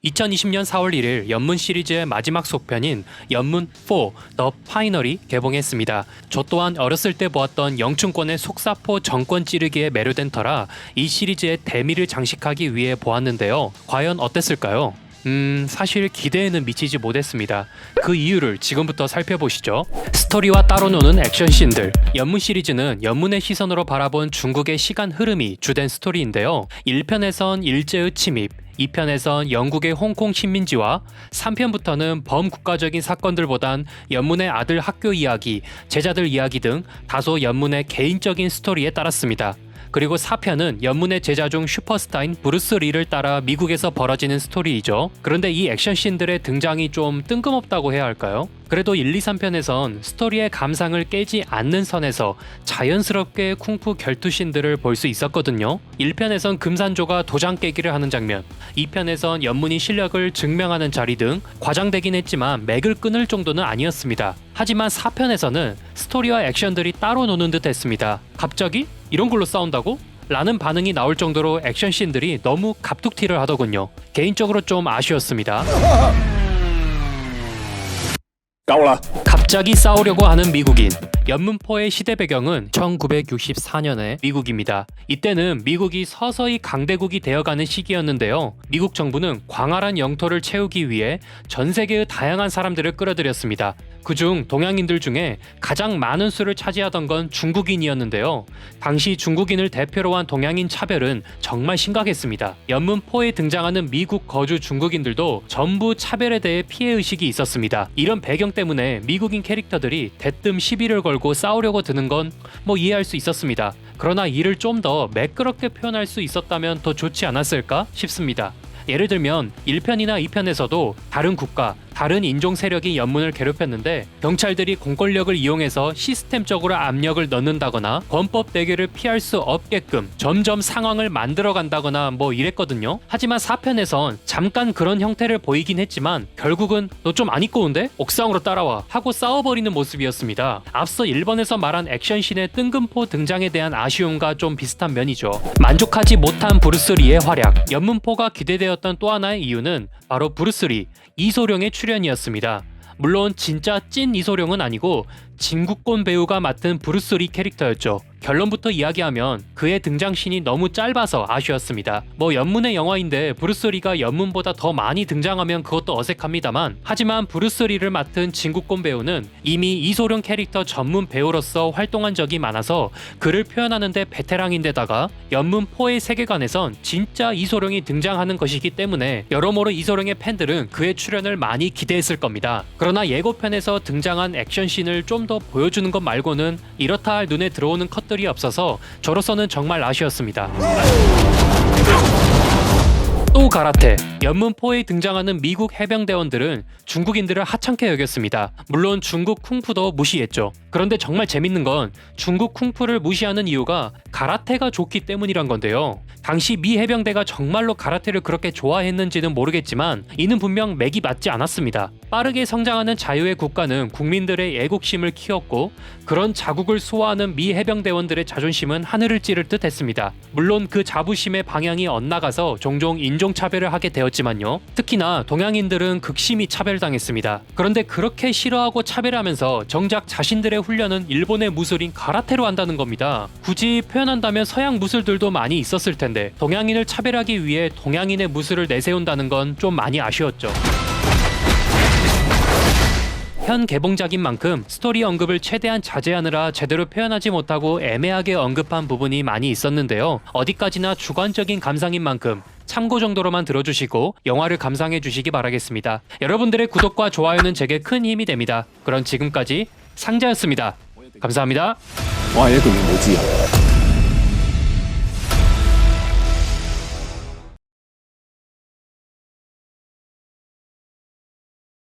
2020년 4월 1일 연문 시리즈의 마지막 속편인 연문 4 더 파이널이 개봉했습니다. 저 또한 어렸을 때 보았던 영춘권의 속사포 정권 찌르기에 매료된 터라 이 시리즈의 대미를 장식하기 위해 보았는데요. 과연 어땠을까요? 사실 기대에는 미치지 못했습니다. 그 이유를 지금부터 살펴보시죠. 스토리와 따로 노는 액션씬들. 연문 시리즈는 연문의 시선으로 바라본 중국의 시간 흐름이 주된 스토리인데요. 1편에선 일제의 침입, 2편에선 영국의 홍콩 식민지와 3편부터는 범국가적인 사건들보단 연문의 아들 학교 이야기, 제자들 이야기 등 다소 연문의 개인적인 스토리에 따랐습니다. 그리고 4편은 연문의 제자 중 슈퍼스타인 브루스 리를 따라 미국에서 벌어지는 스토리이죠. 그런데 이 액션씬들의 등장이 좀 뜬금없다고 해야 할까요? 그래도 1, 2, 3편에선 스토리의 감상을 깨지 않는 선에서 자연스럽게 쿵푸 결투씬들을 볼 수 있었거든요. 1편에선 금산조가 도장 깨기를 하는 장면, 2편에선 연문이 실력을 증명하는 자리 등 과장되긴 했지만 맥을 끊을 정도는 아니었습니다. 하지만 4편에서는 스토리와 액션들이 따로 노는 듯 했습니다. 갑자기? 이런 걸로 싸운다고? 라는 반응이 나올 정도로 액션씬들이 너무 갑툭튀를 하더군요. 개인적으로 좀 아쉬웠습니다. 갑자기 싸우려고 하는 미국인. 연문포의 시대 배경은 1964년의 미국입니다. 이때는 미국이 서서히 강대국이 되어가는 시기였는데요. 미국 정부는 광활한 영토를 채우기 위해 전 세계의 다양한 사람들을 끌어들였습니다. 그중 동양인들 중에 가장 많은 수를 차지하던 건 중국인이었는데요. 당시 중국인을 대표로 한 동양인 차별은 정말 심각했습니다. 연문포에 등장하는 미국 거주 중국인들도 전부 차별에 대해 피해의식이 있었습니다. 이런 배경 때문에 미국인 캐릭터들이 대뜸 시비를 걸고 싸우려고 드는 건 이해할 수 있었습니다. 그러나 이를 좀 더 매끄럽게 표현할 수 있었다면 더 좋지 않았을까 싶습니다. 예를 들면 1편이나 2편에서도 다른 국가, 다른 인종 세력이 연문을 괴롭혔는데 경찰들이 공권력을 이용해서 시스템적으로 압력을 넣는다거나 권법 대결을 피할 수 없게끔 점점 상황을 만들어간다거나 이랬거든요. 하지만 4편에선 잠깐 그런 형태를 보이긴 했지만 결국은 너 좀 안 이꼬운데? 옥상으로 따라와 하고 싸워버리는 모습이었습니다. 앞서 1번에서 말한 액션씬의 뜬금포 등장에 대한 아쉬움과 좀 비슷한 면이죠. 만족하지 못한 브루스 리의 활약. 연문포가 기대되었던 또 하나의 이유는 바로 브루스 리, 이소룡의 출연이었습니다. 물론 진짜 찐 이소룡은 아니고 진국권 배우가 맡은 브루스 리 캐릭터였죠. 결론부터 이야기하면 그의 등장신이 너무 짧아서 아쉬웠습니다. 연문의 영화인데 브루스 리가 연문보다 더 많이 등장하면 그것도 어색합니다만, 하지만 브루스 리를 맡은 진국권 배우는 이미 이소룡 캐릭터 전문 배우로서 활동한 적이 많아서 그를 표현하는데 베테랑인데다가 연문 4의 세계관에선 진짜 이소룡이 등장하는 것이기 때문에 여러모로 이소룡의 팬들은 그의 출연을 많이 기대했을 겁니다. 그러나 예고편에서 등장한 액션씬을 좀 더 보여주는 것 말고는 이렇다 할 눈에 들어오는 컷들이 없어서 저로서는 정말 아쉬웠습니다. 또 가라테. 연문4에 등장하는 미국 해병대원들은 중국인들을 하찮게 여겼습니다. 물론 중국 쿵푸도 무시했죠. 그런데 정말 재밌는 건 중국 쿵푸를 무시하는 이유가 가라테가 좋기 때문이란 건데요. 당시 미 해병대가 정말로 가라테를 그렇게 좋아했는지는 모르겠지만 이는 분명 맥이 맞지 않았습니다. 빠르게 성장하는 자유의 국가는 국민들의 애국심을 키웠고 그런 자국을 수호하는 미 해병대원들의 자존심은 하늘을 찌를 듯 했습니다. 물론 그 자부심의 방향이 엇나가서 종종 인종차별을 하게 되었지만요. 특히나 동양인들은 극심히 차별당했습니다. 그런데 그렇게 싫어하고 차별하면서 정작 자신들의 훈련은 일본의 무술인 가라테로 한다는 겁니다. 굳이 표현한다면 서양 무술들도 많이 있었을 텐데 동양인을 차별하기 위해 동양인의 무술을 내세운다는 건 좀 많이 아쉬웠죠. 현 개봉작인 만큼 스토리 언급을 최대한 자제하느라 제대로 표현하지 못하고 애매하게 언급한 부분이 많이 있었는데요. 어디까지나 주관적인 감상인 만큼 참고 정도로만 들어주시고 영화를 감상해 주시기 바라겠습니다. 여러분들의 구독과 좋아요는 제게 큰 힘이 됩니다. 그럼 지금까지 상자였습니다. 감사합니다. 我係一個語冇之人。